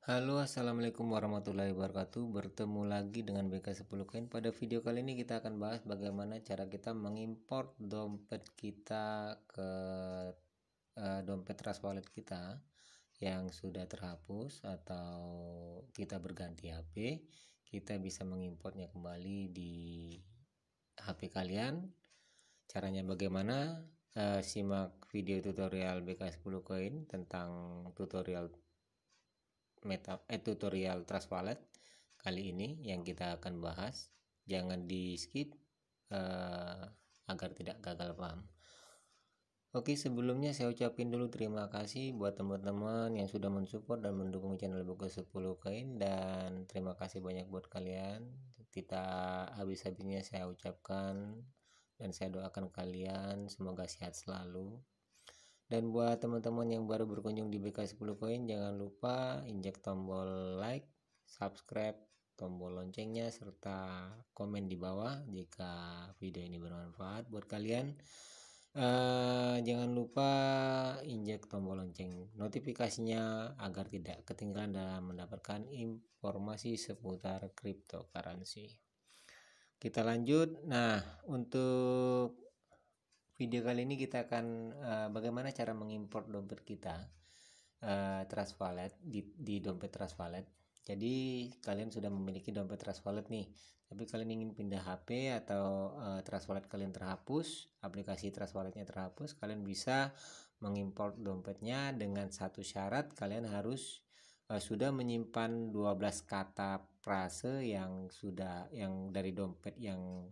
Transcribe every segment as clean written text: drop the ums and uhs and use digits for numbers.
Halo, assalamualaikum warahmatullahi wabarakatuh. Bertemu lagi dengan BK10 Koin. Pada video kali ini kita akan bahas bagaimana cara kita mengimport dompet kita ke dompet Trust Wallet kita yang sudah terhapus atau kita berganti HP. Kita bisa mengimportnya kembali di HP kalian. Caranya bagaimana? Simak video tutorial BK10 Koin tentang tutorial Trust Wallet kali ini yang kita akan bahas. Jangan di skip agar tidak gagal paham. Oke, sebelumnya saya ucapin dulu terima kasih buat teman-teman yang sudah mensupport dan mendukung channel BK10 Koin, dan terima kasih banyak buat kalian. Tidak habis-habisnya saya ucapkan dan saya doakan kalian semoga sehat selalu. Dan buat teman-teman yang baru berkunjung di BK10 Koin, jangan lupa injek tombol like, subscribe, tombol loncengnya, serta komen di bawah jika video ini bermanfaat buat kalian. Jangan lupa injek tombol lonceng notifikasinya agar tidak ketinggalan dalam mendapatkan informasi seputar cryptocurrency. Kita lanjut. Nah, untuk video kali ini kita akan bagaimana cara mengimport dompet kita Trust Wallet di dompet Trust Wallet. Jadi kalian sudah memiliki dompet Trust Wallet nih, tapi kalian ingin pindah HP atau Trust Wallet kalian terhapus, aplikasi Trust Walletnya terhapus, kalian bisa mengimport dompetnya dengan satu syarat. Kalian harus sudah menyimpan 12 kata frase yang dari dompet yang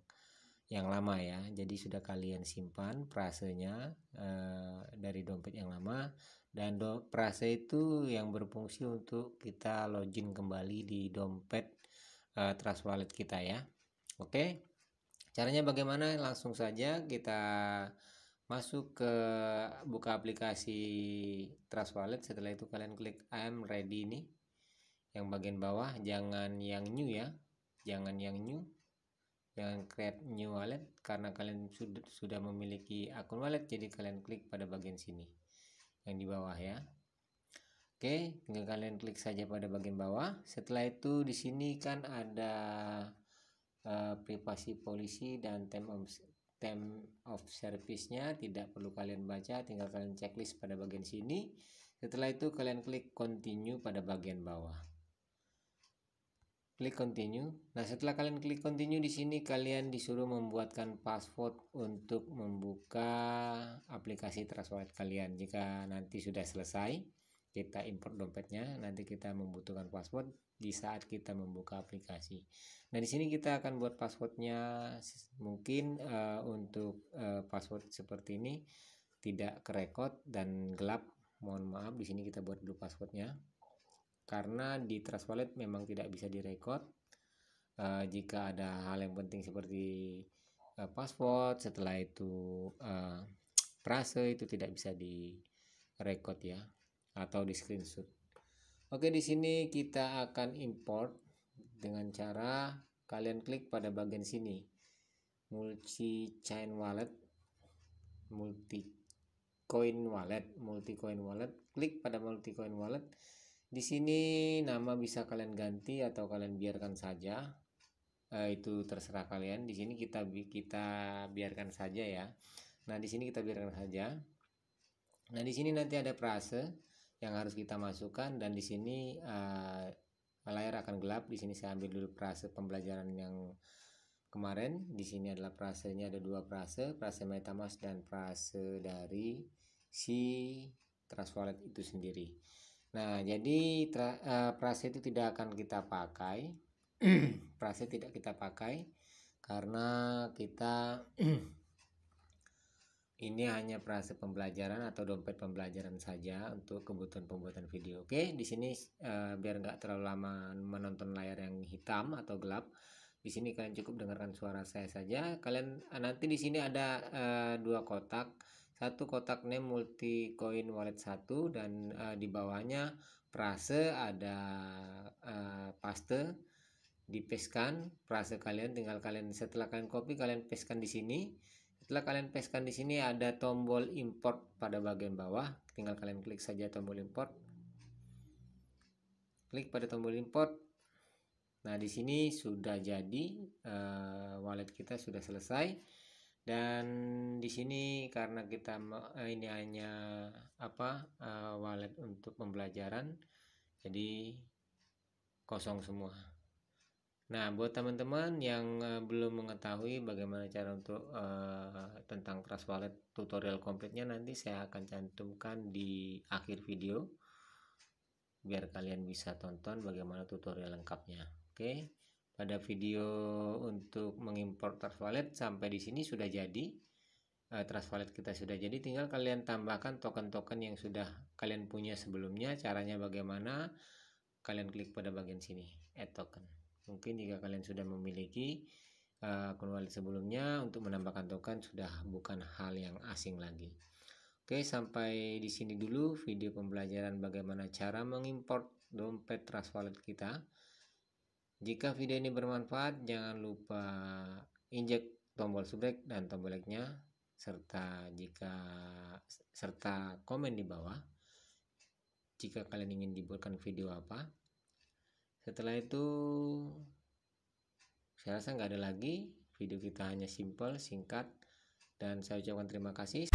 lama ya. Jadi sudah kalian simpan frasenya dari dompet yang lama, dan frase itu yang berfungsi untuk kita login kembali di dompet Trust Wallet kita ya. Oke, caranya bagaimana? Langsung saja kita masuk ke buka aplikasi Trust Wallet. Setelah itu kalian klik I'm ready nih yang bagian bawah, jangan yang new ya, jangan create new wallet, karena kalian sudah memiliki akun wallet. Jadi kalian klik pada bagian sini yang di bawah ya. Oke, tinggal kalian klik saja pada bagian bawah. Setelah itu di sini kan ada privasi policy dan term of service-nya, tidak perlu kalian baca, tinggal kalian checklist pada bagian sini. Setelah itu kalian klik continue pada bagian bawah. Klik continue. Nah, setelah kalian klik continue di sini kalian disuruh membuatkan password untuk membuka aplikasi Trust Wallet kalian. Jika nanti sudah selesai kita import dompetnya, nanti kita membutuhkan password di saat kita membuka aplikasi. Nah, di sini kita akan buat passwordnya. Mungkin untuk password seperti ini tidak kerekod dan gelap, mohon maaf. Di sini kita buat dulu passwordnya, karena di Trust Wallet memang tidak bisa direkod. Jika ada hal yang penting seperti password, setelah itu frase, itu tidak bisa direkod ya, atau di screenshot. Oke, di sini kita akan import dengan cara kalian klik pada bagian sini, multi coin wallet, multi coin wallet. Klik pada multi coin wallet. Di sini nama bisa kalian ganti atau kalian biarkan saja, itu terserah kalian. Di sini kita biarkan saja ya. Nah, di sini kita biarkan saja. Nah, di sini nanti ada frase yang harus kita masukkan, dan di sini layar akan gelap. Di sini saya ambil dulu frase pembelajaran yang kemarin. Di sini adalah frasenya, ada dua frase MetaMask dan frase dari si Trust Wallet itu sendiri. Nah, jadi frase itu tidak akan kita pakai. Frase tidak kita pakai karena kita ini hanya frase pembelajaran atau dompet pembelajaran saja untuk kebutuhan pembuatan video. Oke, di sini biar nggak terlalu lama menonton layar yang hitam atau gelap, di sini kalian cukup dengarkan suara saya saja. Kalian nanti di sini ada dua kotak. Satu kotak name multi coin wallet 1, dan di bawahnya frase, ada paste, dipeskan frase kalian. Tinggal kalian, setelah kalian copy, kalian pastekan di sini. Setelah kalian pastekan di sini ada tombol import pada bagian bawah, tinggal kalian klik saja tombol import. klik pada tombol import. Nah, di sini sudah jadi, wallet kita sudah selesai. Dan di sini karena kita ini hanya wallet untuk pembelajaran, jadi kosong semua. Nah, buat teman-teman yang belum mengetahui bagaimana cara untuk tentang Trust Wallet, tutorial komplitnya nanti saya akan cantumkan di akhir video biar kalian bisa tonton bagaimana tutorial lengkapnya. Oke, pada video untuk mengimpor Trust Wallet sampai di sini sudah jadi. Trust Wallet kita sudah jadi, tinggal kalian tambahkan token-token yang sudah kalian punya sebelumnya. Caranya bagaimana? Kalian klik pada bagian sini, add token. Mungkin jika kalian sudah memiliki akun wallet sebelumnya, untuk menambahkan token sudah bukan hal yang asing lagi. Oke, sampai di sini dulu video pembelajaran bagaimana cara mengimport dompet Trust Wallet kita. Jika video ini bermanfaat, jangan lupa injek tombol subscribe dan tombol like-nya, serta komen di bawah jika kalian ingin dibuatkan video apa. Setelah itu saya rasa nggak ada lagi, video kita hanya simple, singkat, dan saya ucapkan terima kasih.